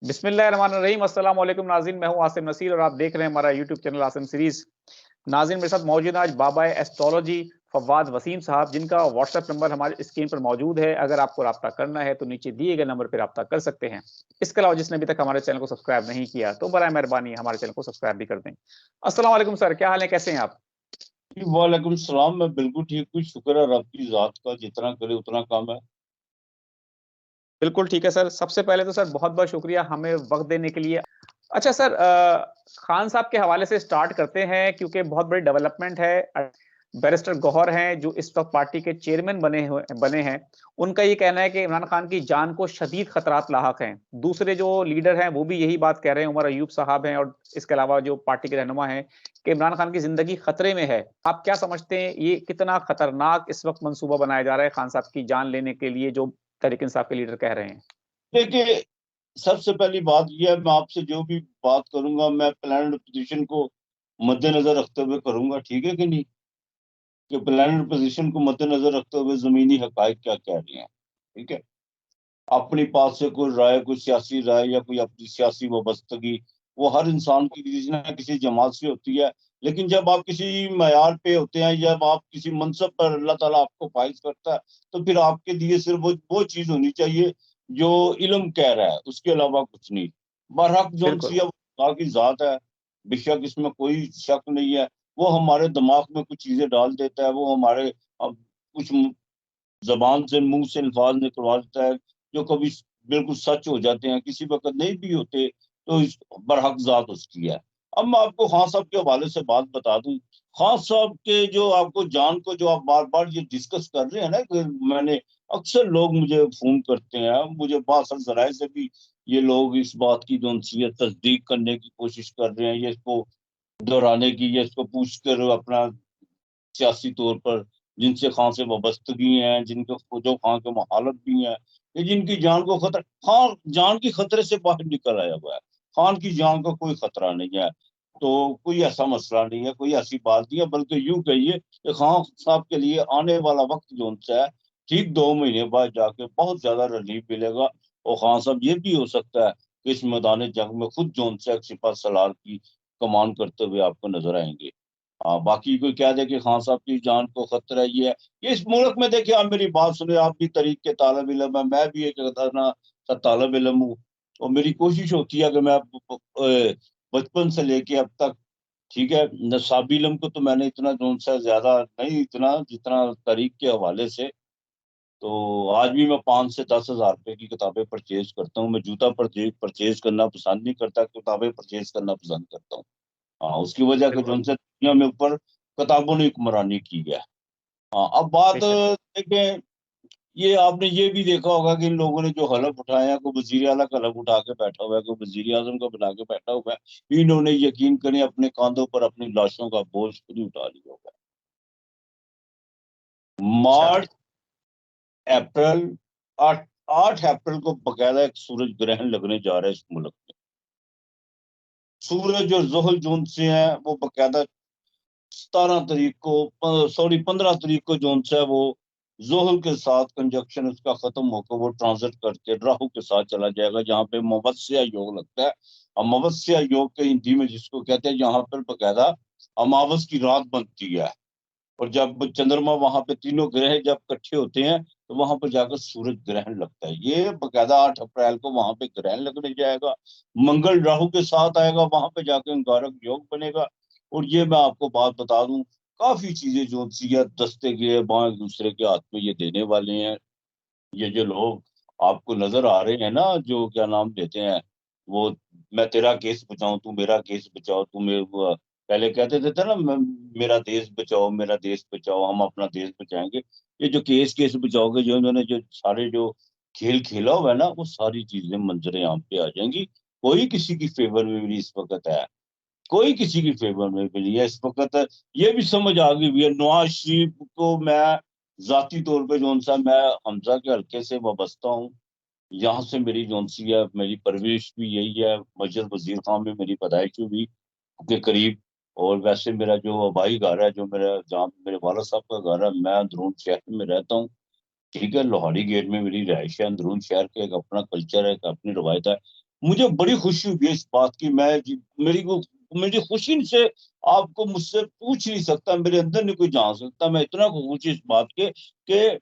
बिस्मिल्लाहिर्रहमानिर्रहीम। अस्सलाम वालेकुम नाज़रीन, मैं हूं आसिम नसीर और आप देख रहे हैं हमारा यूट्यूब चैनल आसिम सीरीज। नाज़रीन, मेरे साथ मौजूद है आज बाबा एस्ट्रोलॉजी फवाद वसीम साहब, जिनका व्हाट्सएप नंबर हमारे स्क्रीन पर मौजूद है। अगर आपको रब्ता करना है तो नीचे दिए गए नंबर पर रब्ता कर सकते हैं। इसके अलावा जिसने अभी तक हमारे चैनल को सब्सक्राइब नहीं किया तो बराए मेहरबानी हमारे चैनल को सब्सक्राइब भी कर दें। अस्सलाम वालेकुम सर, क्या हाल है, कैसे हैं आप? जी, वालेकुम सलाम। मैं बिल्कुल ठीक हूँ। शुक्र है रब की जात का, जितना करे उतना कम है। बिल्कुल ठीक है सर। सबसे पहले तो सर बहुत बहुत शुक्रिया हमें वक्त देने के लिए। अच्छा सर, खान साहब के हवाले से स्टार्ट करते हैं क्योंकि बहुत बड़ी डेवलपमेंट है। बैरिस्टर गौहर हैं जो इस वक्त पार्टी के चेयरमैन बने हैं। उनका ये कहना है कि इमरान खान की जान को शदीद खतरात लाहक हैं। दूसरे जो लीडर हैं वो भी यही बात कह रहे हैं, उमर अयूब साहब हैं, और इसके अलावा जो पार्टी के रहनुमा हैं कि इमरान खान की जिंदगी खतरे में है। आप क्या समझते हैं, ये कितना खतरनाक इस वक्त मंसूबा बनाया जा रहा है खान साहब की जान लेने के लिए, जो तहरीक इंसाफ के लीडर कह रहे हैं? देखिए, सबसे पहली बात यह है, मैं आपसे जो भी बात करूंगा मैं प्लानड पोजीशन को मद्देनजर रखते हुए करूंगा। ठीक है कि नहीं? कि प्लानड पोजीशन को मद्देनजर रखते हुए जमीनी हकायक क्या कह रहे हैं। ठीक है। अपनी पास से कोई राय, कोई सियासी राय या कोई अपनी सियासी वाबस्तगी, वो हर इंसान की किसी ना किसी जमात से होती है। लेकिन जब आप किसी मयार पे होते हैं, जब आप किसी मनसब पर अल्लाह ताला आपको फाइज करता है, तो फिर आपके लिए सिर्फ वो चीज होनी चाहिए जो इल्म कह रहा है, उसके अलावा कुछ नहीं। बरहक जो सी बिल्कुल। है वो खुदा की जात है, बेशक इसमें कोई शक नहीं है। वो हमारे दिमाग में कुछ चीजें डाल देता है, वो हमारे अब कुछ जबान से, मुंह से अल्फाज निकलवा देता है जो कभी बिल्कुल सच हो जाते हैं, किसी वक्त नहीं भी होते। तो इस बरहक जात उसकी है। अब मैं आपको खान साहब के हवाले से बात बता दूं। खान साहब के जो आपको जान को जो आप बार बार ये डिस्कस कर रहे हैं ना, कि मैंने अक्सर लोग मुझे फोन करते हैं, मुझे बासर जराए से भी ये लोग इस बात की जो है तस्दीक करने की कोशिश कर रहे हैं, ये इसको दोहराने की, ये इसको पूछ कर अपना सियासी तौर पर जिनसे खान से वाबस्तगी हैं, जिनके जो खान के मुखालफ भी हैं, ये जिनकी जान को खतरा, खान जान की खतरे से बाहर निकल आया हुआ है। खान की जान का कोई खतरा नहीं है। तो कोई ऐसा मसला नहीं है, कोई ऐसी बात नहीं है, बल्कि यूं कहिए कि खान साहब के लिए आने वाला वक्त जो उनसे है, ठीक 2 महीने बाद जाके बहुत ज्यादा रिलीफ मिलेगा। और खान साहब ये भी हो सकता है कि इस मैदान जंग में खुद जो उनसे सिपा सलार की कमान करते हुए आपको नजर आएंगे। हाँ, बाकी कोई कह दे कि खान साहब की जान को खतरा ये है, ये इस मुल्क में। देखिए, आप मेरी बात सुने, आप भी तरीक के तालब इलम है, मैं भी एक खतरना सा तालब इलम हूँ। और मेरी कोशिश होती है कि मैं बचपन से लेके अब तक, ठीक है, नसाबी इलम को तो मैंने इतना जो सा ज्यादा नहीं, इतना जितना तरीक के हवाले से। तो आज भी मैं 5 से 10 हज़ार रुपए की किताबें परचेज करता हूँ। मैं जूता परचेज करना पसंद नहीं करता, किताबें परचेज करना पसंद करता हूँ। हाँ, उसकी वजह के जो बिल्कुल। उनसे दुनिया में ऊपर किताबों ने हुक्मरानी की है। हाँ, अब बात बेशक। देखें, ये आपने ये भी देखा होगा कि इन लोगों ने जो हलफ उठाया है, कोई वजीर आला का हलफ उठा के बैठा हुआ है, कोई वजीर आजम का बना के बैठा हुआ है। इन्होंने यकीन करें अपने कांधों पर अपनी लाशों का बोझ खुद ही उठा लिया होगा। अच्छा। मार्च, अप्रैल, 8 अप्रैल को बकायदा एक सूरज ग्रहण लगने जा रहा है इस मुल्क में। सूरज और जोहल जोन से है वो बकायदा 17 तारीख को, सॉरी 15 तारीख को जोन से है वो जोहल के साथ कंजक्शन उसका खत्म होकर वो ट्रांजिट करके राहु के साथ चला जाएगा, जहाँ पे मवस्या योग लगता है। और मवस्या योग के हिंदी में जिसको कहते हैं, जहाँ पर बकायदा अमावस की रात बनती है। और जब चंद्रमा वहां पे, तीनों ग्रह जब इकट्ठे होते हैं, तो वहां पर जाकर सूरज ग्रहण लगता है। ये बकायदा 8 अप्रैल को वहां पे ग्रहण लगने जाएगा। मंगल राहु के साथ आएगा, वहां पे जाकर अंगारक योग बनेगा। और ये मैं आपको बात बता दूं, काफी चीजें जो सी है दस्ते के बाएं एक दूसरे के हाथ में ये देने वाले हैं। ये जो लोग आपको नजर आ रहे हैं ना, जो क्या नाम देते हैं वो, मैं तेरा केस बचाऊं तू मेरा केस बचाओ, तू मेरे पहले कहते थे ना, मेरा देश बचाओ, मेरा देश बचाओ, हम अपना देश बचाएंगे। ये जो केस केस बचाओगे, जो इन्होंने जो सारे जो खेल खेला हुआ है ना, वो सारी चीजें मंजरे आम पे आ जाएंगी। कोई किसी की फेवर में भी नहीं इस वक्त है, कोई किसी की फेवर में भी नहीं है इस वक्त। ये भी समझ आ गई हुई है नवाज शरीफ को। मैं जाती तौर पे जो सा, मैं हमजा के हल्के से वाबस्ता हूँ। यहाँ से मेरी जोनसी है, मेरी परवरिश भी यही है। मस्जिद वजीर खान में मेरी पैदाइश हुई के करीब। और वैसे मेरा जो आबाई घर है, जो मेरा जहाँ मेरे वाला साहब का घर है, मैं अंदरून शहर में रहता हूँ। ठीक है, लोहाड़ी गेट में मेरी रहायश है। अंदरून शहर का एक अपना कल्चर है, एक अपनी रवायत है। मुझे बड़ी खुशी हुई है इस बात की। मेरी खुशी से आपको मुझसे पूछ नहीं सकता, मेरे अंदर नहीं कोई जान सकता। मैं इतना खुश इस बात के कि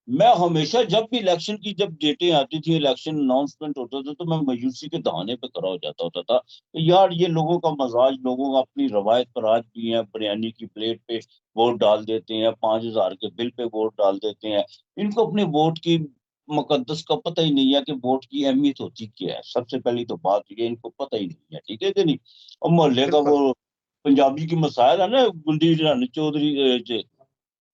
मैं हमेशा जब भी इलेक्शन की जब डेटें आती थी, इलेक्शन अनाउंसमेंट होता था, तो मैं मायूसी के दहाने पे खड़ा हो जाता होता था कि यार ये लोगों का मजाज, लोगों का अपनी रवायत पर आज भी है। बिरयानी की प्लेट पे वोट डाल देते हैं, 5,000 के बिल पे वोट डाल देते हैं। इनको अपने वोट की मुकद्दस का पता ही नहीं है कि वोट की अहमियत होती क्या है। सबसे पहली तो बात ये, इनको पता ही नहीं है, ठीक है कि नहीं। और मोहल्ले का बिल्कुल। वो पंजाबी की मसाइल है ना, गुंडी रानी चौधरी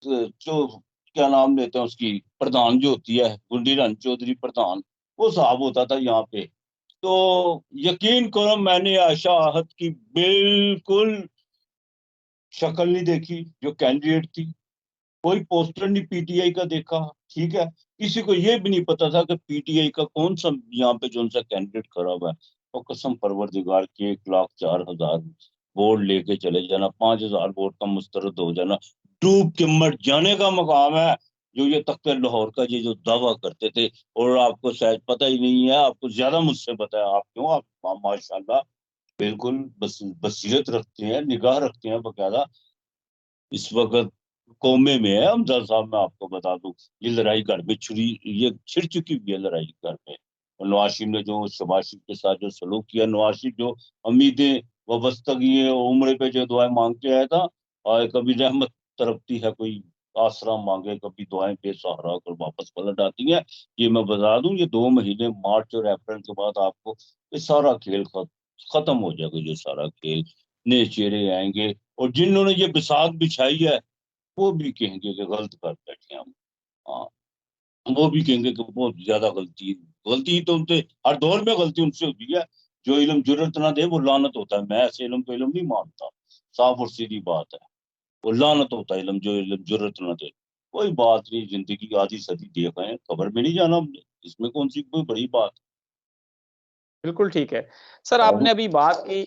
जो क्या नाम लेते हैं उसकी, प्रधान जो होती है, गुंडी रानी चौधरी प्रधान, वो साहब होता था यहाँ पे। तो यकीन करो, मैंने आशा आहत की बिल्कुल शक्ल नहीं देखी जो कैंडिडेट थी। कोई पोस्टर नहीं पीटीआई का देखा, ठीक है। किसी को ये भी नहीं पता था कि पीटीआई का कौन सा यहाँ पे जो सा कैंडिडेट खड़ा हुआ है। और कसम परवरदिगार की, 1,04,000 वोट लेके चले जाना, 5,000 वोट का मुस्तरद हो जाना, डूब के मर जाने का मकाम है। जो ये तख्ते लाहौर का ये जो दावा करते थे, और आपको शायद पता ही नहीं है, आपको ज्यादा मुझसे पता है। आप क्यों, आप माशाल्लाह बिल्कुल बसीरत रखते हैं, निगाह रखते हैं बकायदा। इस वक्त कोमे में है हमजा साहब, मैं आपको बता दूं। ये लड़ाई घर में ये छिड़ चुकी हुई है लड़ाई घर में। और नवाज शरीफ ने जो शहबाज शरीफ के साथ जो सलूक किया, नवाज शरीफ जो उम्मीदें वाबस्तगी उम्र पे जो दुआएं मांग के आया था, और कभी रहमत तरफती है, कोई आसरा मांगे, कभी दुआएं बेसहारा होकर वापस पलट आती हैं। ये मैं बता दूं, ये 2 महीने मार्च और अप्रैल के बाद आपको ये सारा खेल खत्म हो जाएगा। ये सारा खेल, नए चेहरे आएंगे, और जिन्होंने ये बिसात बिछाई है वो भी कहेंगे कि गलत कर बैठे हम। हाँ, वो भी कहेंगे कि बहुत ज्यादा गलती, गलती तो उनसे हर दौर में गलती उनसे होती है। जो इल्म जुर्रत ना दे वो लानत होता है। मैं ऐसे इल्म को इल्म नहीं मानता, साफ और सीधी बात है। वो लानत होता है इल्म जो इल्म जुर्रत ना दे। कोई बात नहीं, जिंदगी की आधी सदी देख आए, खबर में नहीं जाना हमने, इसमें कौन सी कोई बड़ी बात बिल्कुल ठीक है। सर है। आपने अभी बात की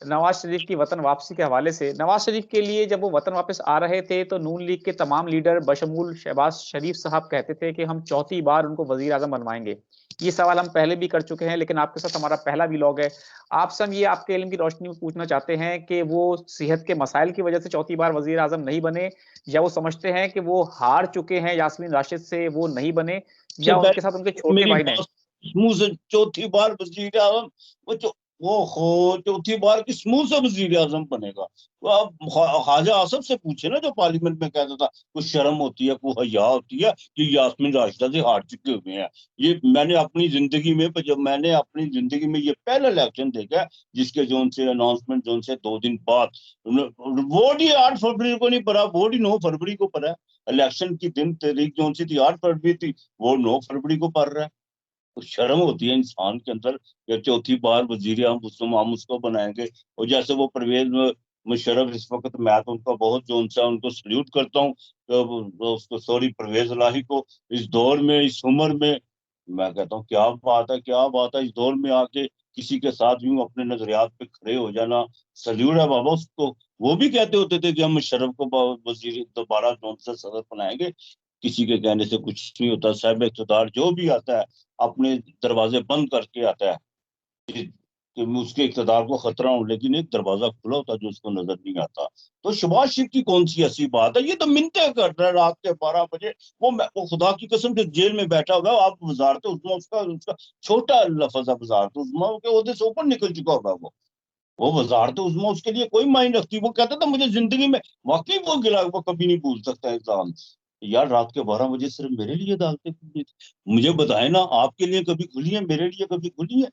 नवाज़ शरीफ की वतन वापसी के हवाले से। नवाज़ शरीफ के लिए जब वो वतन वापस आ रहे थे तो नून लीग के तमाम लीडर बशमूल शहबाज शरीफ साहब कहते थे कि हम चौथी बार उनको वज़ीर-ए-आज़म बनवाएँगे। ये सवाल हम पहले भी कर चुके हैं, लेकिन आपके साथ हमारा पहला व्लॉग है। आपसे हम ये आपके इल्म की रोशनी में पूछना चाहते हैं कि वो सेहत के मसाइल की वजह से चौथी बार वज़ीर-ए-आज़म नहीं बने, या वो समझते हैं कि वो हार चुके हैं यास्मीन राशिद से, वो नहीं बने, से या उनके साथ उनके पहले छोटे मेरी भाई ने? बात, मुंह से चौथी बार वजीर आजम, वो हो चौथी बार किस मुंह से वजीर आजम बनेगा। वो आप ख्वाजा आसफ से पूछे ना, जो पार्लियामेंट में कहता था कुछ शर्म होती है, कुछ हया होती है, कि यास्मीन राशिदा से हार चुके हुए हैं। ये मैंने अपनी जिंदगी में, जब मैंने अपनी जिंदगी में ये पहला इलेक्शन देखा है, जिसके जोन से अनाउंसमेंट जोन से 2 दिन बाद वोट ही 8 फरवरी को नहीं पड़ा, वोट ही 9 फरवरी को पड़ा है। इलेक्शन की दिन तारीख जो सी थी 8 फरवरी थी, वो 9 फरवरी को पड़ रहा है। तो शर्म होती है इंसान के अंदर कि चौथी बार वजीर हम उसको बनाएंगे। और जैसे वो परवेज मुशर्रफ इस वक्त, मैं तो उनका बहुत जो उनसा उनको सल्यूट करता हूँ, तो उसको, सॉरी, परवेज इलाही को, इस दौर में, इस उम्र में, मैं कहता हूँ क्या बात है, क्या बात है। इस दौर में आके किसी के साथ यूं अपने नजरियात पे खड़े हो जाना, सल्यूट है बाबा उसको। वो भी कहते होते थे कि हम मुशर्रफ को वजीर दोबारा जौन से सदर बनाएंगे। किसी के कहने से कुछ नहीं होता। साहिब इक़्तिदार जो भी आता है अपने दरवाजे बंद करके आता है कि उसके इक़्तिदार को खतरा हो, लेकिन एक दरवाजा खुला होता है जो उसको नजर नहीं आता। तो शहबाज शरीफ की कौन सी ऐसी बात है, ये तो मिन्नतें कर रहा है रात के 12 बजे। वो खुदा की कसम जो जेल में बैठा हुआ है, आप वजारत उज़्मा, उसका उसका छोटा लफ्ज है वजारत उज़्मा, के ओहदे से ऊपर निकल चुका होगा वो वजारत उज़्मा उसके लिए कोई मायने रखती। वो कहता था मुझे जिंदगी में, वाकई वो गिला वो कभी नहीं भूल सकता इंसान। यार रात के 12 बजे सिर्फ मेरे लिए अदालतें खुली थी। मुझे बताए ना, आपके लिए कभी खुली है, मेरे लिए कभी खुली है?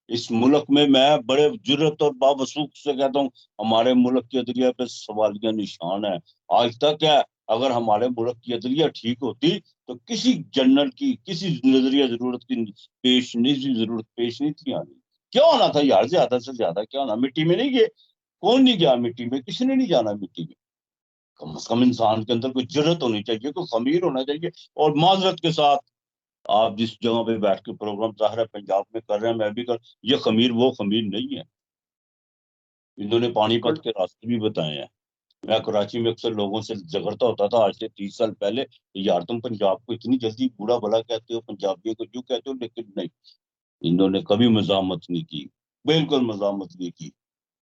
इस मुल्क में मैं बड़े जुर्रत और बावसूख से कहता हूँ, हमारे मुल्क की अदलिया पे सवालिया निशान है। आज तक है, अगर हमारे मुल्क की अदलिया ठीक होती तो किसी जनरल की, किसी नजरिया जरूरत की पेश नहीं, जरूरत पेश नहीं थी आनी। क्या होना था यार, ज्यादा से ज्यादा क्या होना, मिट्टी में नहीं गए। कौन नहीं गया मिट्टी में, किसी ने नहीं जाना मिट्टी में। कम से कम इंसान के अंदर कोई जरूरत होनी चाहिए, कोई खमीर होना चाहिए। और माजरत के साथ, आप जिस जगह पे बैठ के प्रोग्राम जाहिर है पंजाब में कर रहे हैं, मैं भी कर, ये खमीर वो खमीर नहीं है। इन्होंने पानीपत बिल्कुल। के रास्ते भी बताए हैं। मैं कराची में अक्सर लोगों से झगड़ता होता था आज से 30 साल पहले, यार तुम पंजाब को इतनी जल्दी बूढ़ा भला कहते हो, पंजाबियों को क्यों कहते हो, लेकिन नहीं, इन्होंने कभी मज़ामत नहीं की, बिल्कुल मज़ामत नहीं की।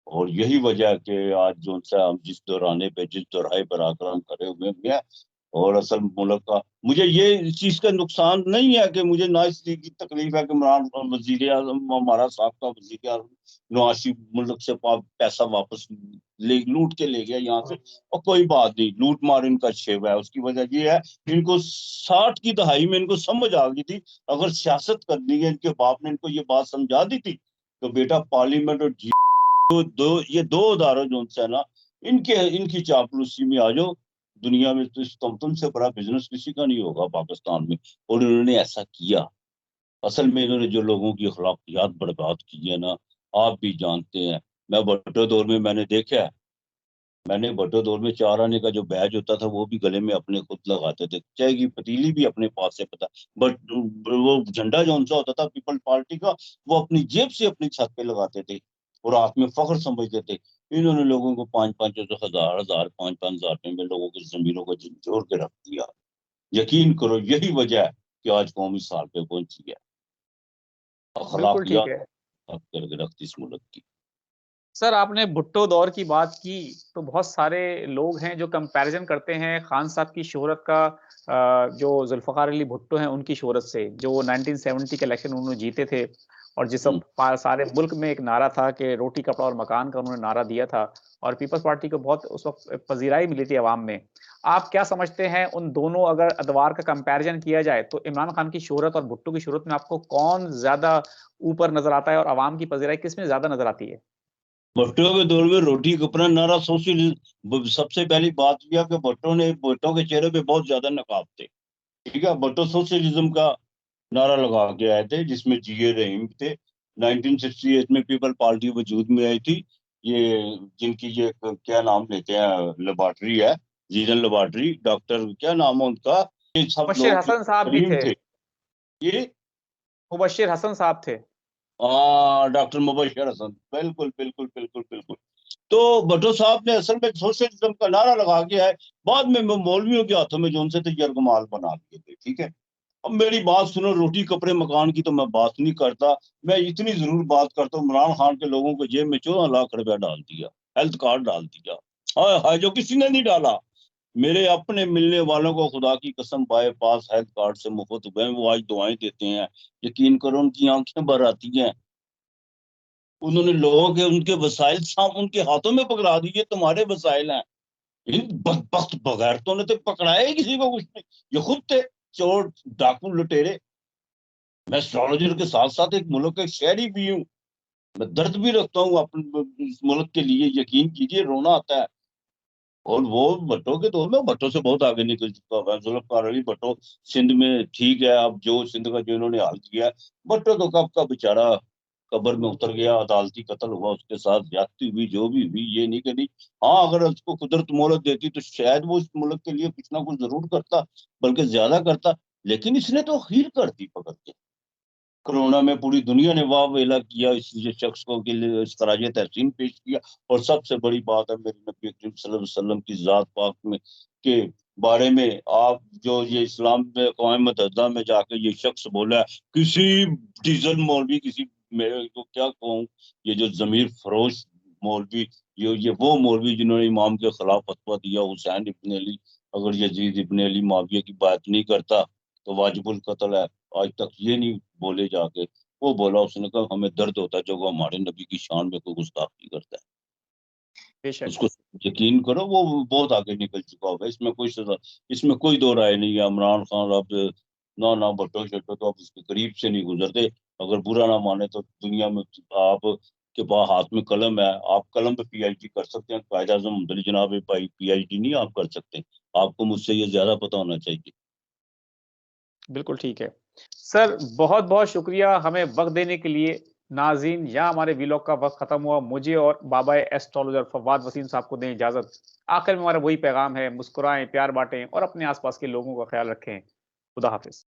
और यही वजह है कि आज जो सा हम जिस दौराने पे जिस दौराहे पर आकर हम खड़े हुए हैं, और असल मुल्क का मुझे ये इस चीज का नुकसान नहीं है कि मुझे ना इस चीज की तकलीफ है कि इमरान वजीर आजम हमारा साहब वजीर आजम नवाज शरीफ मुल्क से पैसा वापस लूट के ले गया यहाँ से। और कोई बात नहीं, लूट मार इनका शेव है। उसकी वजह ये है कि इनको 60 की दहाई में इनको समझ आ गई थी, अगर सियासत करनी है, इनके बाप ने इनको ये बात समझा दी थी, तो बेटा पार्लियामेंट और ये दो उदाहरण जो है ना, इनकी चापलूसी में आ जाओ। दुनिया में तो इस तुमसे बड़ा बिजनेस किसी का नहीं होगा पाकिस्तान में। और इन्होंने ऐसा किया। असल में इन्होंने जो लोगों की अखलाकियात बर्बाद की है ना, आप भी जानते हैं। मैं भुट्टो दौर में मैंने देखा है, मैंने भुट्टो दौर में 4 आने का जो बैज होता था वो भी गले में अपने खुद लगाते थे, चाय की पतीली भी अपने पास से पता। बट वो झंडा जो उनसा होता था पीपल पार्टी का, वो अपनी जेब से अपनी छत पे लगाते थे और हाथ में फख्र समझते थे। इन्होंने लोगों को 5-5 हजार हजार 5-5 हजार रुपए में लोगों की जमीनों को झंझोर के रख दिया। यकीन करो यही वजह है कि आज कौम इस हाल पे पहुंची है। बिल्कुल ठीक अखलाकियात है। खत्म करके रखती इस मुल्क की। सर आपने भुट्टो दौर की बात की, तो बहुत सारे लोग हैं जो कंपैरिजन करते हैं खान साहब की शोहरत का जो जुल्फ़िकार अली भुट्टो हैं उनकी शोहरत से, जो 1970 के इलेक्शन उन्होंने जीते थे और जिस हम्म। वक़्त सारे मुल्क में एक नारा था कि रोटी, कपड़ा और मकान का उन्होंने नारा दिया था और पीपल्स पार्टी को बहुत उस वक़्त पज़ीराई मिली थी अवाम में। आप क्या समझते हैं उन दोनों अगर अदवार का कंपैरिजन किया जाए, तो इमरान खान की शोहरत और भुट्टो की शोहरत में आपको कौन ज़्यादा ऊपर नज़र आता है और अवाम की पज़ीराई किसमें ज़्यादा नज़र आती है? भुट्टो के दौर में रोटी कपड़ा नारा सोशलिज्म। सबसे पहली बात यह कि भुट्टो के चेहरे पे बहुत ज्यादा नकाब थे। ठीक है, भुट्टो सोशलिज्म का नारा लगा के आए थे, जिसमें जीए रहीम थे। 1968 में पीपल पार्टी वजूद में आई थी। ये जिनकी ये क्या नाम लेते हैं लेबॉर्ट्री है, जीनल लेबॉर्ट्री, डॉक्टर क्या नाम है उनका, ये सब मुबश्शिर लोग हसन साहब भी करीम थे। थे। ये मुबश्शिर हसन साहब थे। डॉक्टर मुबशर हसन, बिल्कुल बिल्कुल बिल्कुल बिल्कुल। तो भट्टो साहब ने असल में सोशलिज्म का नारा लगा के है, बाद में मौलवियों के हाथों में जो उनसे थे यरगमाल बना दिए थे। ठीक है, अब मेरी बात सुनो, रोटी कपड़े मकान की तो मैं बात नहीं करता। मैं इतनी जरूर बात करता हूँ, इमरान खान के लोगों को जेब में 14 लाख रुपया डाल दिया, हेल्थ कार्ड डाल दिया। हाय हाय, जो किसी ने नहीं डाला। मेरे अपने मिलने वालों को खुदा की कसम बाईपास हेल्थ कार्ड से मुफ्त हुए हैं, वो आज दुआएं देते हैं। यकीन करो उनकी आंखें भर आती हैं। उन्होंने लोगों के उनके वसाइल उनके हाथों में पकड़ा दिए, तुम्हारे वसाइल हैं। इन बदबख्त बगैरतों ने तो पकड़ाया ही किसी को कुछ नहीं। ये खुद थे चोर डाकू लुटेरे। मैं एस्ट्रोलॉजर के साथ साथ एक मुल्क का शहरी भी हूँ। मैं दर्द भी रखता हूँ अपने इस मुल्क के लिए, यकीन कीजिए रोना आता है। और वो भट्टो के दौर में भट्टो से बहुत आगे निकल चुका हुआ है जुल्फकार अली भट्टो। सिंध में ठीक है, अब जो सिंध का जो इन्होंने हाल किया है, भट्टो तो कब का बेचारा कब्र में उतर गया, अदालती कत्ल हुआ, उसके साथ ज्यादती हुई, जो भी हुई, ये नहीं करी। हाँ, अगर उसको कुदरत मोहलत देती तो शायद वो इस मुल्क के लिए कुछ ना कुछ जरूर करता, बल्कि ज्यादा करता। लेकिन इसने तो हीर कर दी पकड़ के। कोरोना में पूरी दुनिया ने वाह वेला किया इस शख्स को के लिए, इस खराज तहसीन पेश किया। और सबसे बड़ी बात है मेरे नबी करीम सल्लल्लाहु अलैहि वसल्लम की जात पाक में के बारे में, आप जो ये इस्लाम में क़वाम मुतहदा में जाके ये शख्स बोला है, किसी डीजल मौलवी, किसी मैं तो क्या कहूँ, ये जो जमीर फरोश मौलवी, ये वो मौलवी जिन्होंने इमाम के खिलाफ फतवा दिया, हुसैन इब्न अली, अगर यजीद इब्न अली माविया की बात नहीं करता तो वाजिबुल कत्ल है, आज तक ये नहीं बोले जाके। वो बोला, उसने कहा हमें दर्द होता है जब वो हमारे नबी की शान में कोई गुस्ताखी करता है। बेशक। उसको यकीन करो वो बहुत आगे निकल चुका होगा। इसमें कोई दो राय नहीं है। इमरान खान अब ना ना भट्टो शट्टो तो अब उसके करीब से नहीं गुजरते। अगर बुरा ना माने तो दुनिया में आप के पास हाथ में कलम है, आप कलम पे पीएचडी कर सकते हैं, कायद आजम अब्दुल जनाब पीएचडी नहीं आप कर सकते। आपको मुझसे ये ज्यादा पता होना चाहिए। बिल्कुल ठीक है। सर बहुत-बहुत शुक्रिया हमें वक़्त देने के लिए। नाज़रीन, यहाँ हमारे व्लॉग का वक़्त ख़त्म हुआ। मुझे और बाबा एस्ट्रोलॉजर फवाद वसीम साहब को दें इजाज़त। आखिर में हमारा वही पैगाम है, मुस्कुराएँ, प्यार बाँटें और अपने आस-पास के लोगों का ख़्याल रखें। खुदा हाफ़िज़।